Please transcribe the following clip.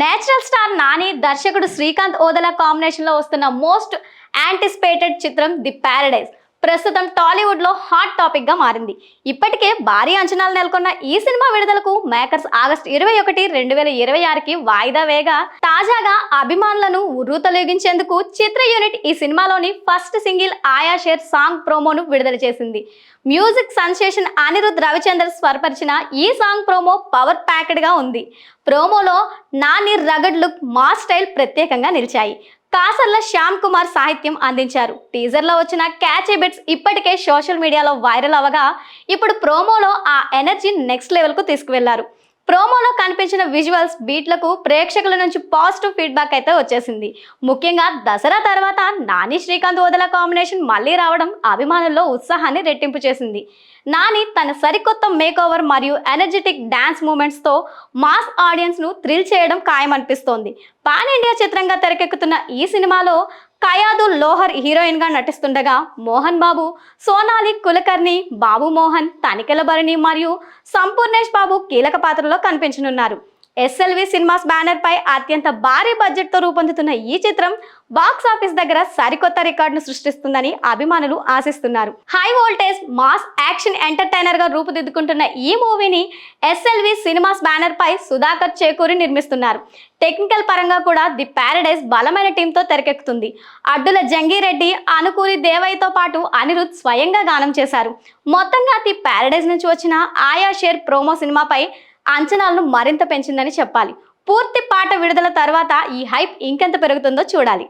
Natural star Nani దర్శకుడు Srikanth Odela combination లో వస్తున్న మోస్ట్ యాంటిసిపేటెడ్ చిత్రం ది ప్యారడైజ్ ప్రస్తుతం టాలీవుడ్ లో హాట్ టాపిక్ గా మారింది. ఇప్పటికే భారీ అంచనాలు నెలకొన్న ఈ సినిమా విడుదలకు మేకర్స్ ఆగస్టు 21, 2026కి వాయిదా వేగా తాజాగా అభిమానులను ఉర్రూతలూగించేందుకు చిత్ర యూనిట్ ఈ సినిమాలోని first single Aaya Sher song ప్రోమోను విడుదల చేసింది. మ్యూజిక్ సెన్సేషన్ అనిరుద్ రవిచందర్ స్వరపరిచిన ఈ సాంగ్ ప్రోమో పవర్ ప్యాక్డ్ గా ఉంది. ప్రోమోలో Nani rugged look, mass style ప్రత్యేకంగా నిలిచాయి. కాసర్ల శ్యామ్ కుమార్ సాహిత్యం అందించారు. టీజర్లో వచ్చిన క్యాచీ బిట్స్ ఇప్పటికే సోషల్ మీడియాలో వైరల్ అవగా ఇప్పుడు ప్రోమోలో ఆ ఎనర్జీ నెక్స్ట్ లెవెల్కు తీసుకువెళ్లారు. ప్రోమోలో కనిపించిన విజువల్స్, బీట్లకు ప్రేక్షకుల నుంచి పాజిటివ్ ఫీడ్బ్యాక్ అయితే వచ్చేసింది. ముఖ్యంగా దసరా తర్వాత నాని శ్రీకాంత్ ఓదెల కాంబినేషన్ మళ్ళీ రావడం అభిమానుల్లో ఉత్సాహాన్ని రెట్టింపు చేసింది. నాని తన సరికొత్త మేకోవర్ మరియు ఎనర్జెటిక్ డాన్స్ మూమెంట్స్తో మాస్ ఆడియన్స్ను థ్రిల్ చేయడం ఖాయమనిపిస్తోంది. పాన్ ఇండియా చిత్రంగా తెరకెక్కుతున్న ఈ సినిమాలో కయాదు లోహర్ హీరోయిన్గా నటిస్తుండగా మోహన్ బాబు, సోనాలి కులకర్ణి, బాబు మోహన్, తనికెల భరణి మరియు సంపూర్ణేష్ బాబు కీలక పాత్రలో కనిపించనున్నారు. ఎస్ఎల్వి సినిమాస్ బ్యానర్ పై అత్యంత భారీ బడ్జెట్ తో రూపొందుతున్న ఈ చిత్రం బాక్స్ ఆఫీస్ దగ్గర సరికొత్త రికార్డును సృష్టిస్తుందని అభిమానులు ఆశిస్తున్నారు. High voltage mass action entertainer గా రూపుదిద్దుకుంటున్న ఈ మూవీని ఎస్ఎల్వి సినిమాస్ బ్యానర్ పై సుధాకర్ చేకూరి నిర్మిస్తున్నారు. టెక్నికల్ పరంగా కూడా ది ప్యారడైజ్ బలమైన టీంతో తెరకెక్కుతుంది. అడ్డుల జంగిరెడ్డి, అనుకూరి దేవయ్యతో పాటు అనిరుద్ స్వయంగా గానం చేశారు. మొత్తంగా ది ప్యారడైజ్ నుంచి వచ్చిన ఆయా షేర్ ప్రోమో సినిమాపై అంచనాలను మరింత పెంచిందని చెప్పాలి. పూర్తి పాట విడుదల తర్వాత ఈ హైప్ ఇంకెంత పెరుగుతుందో చూడాలి.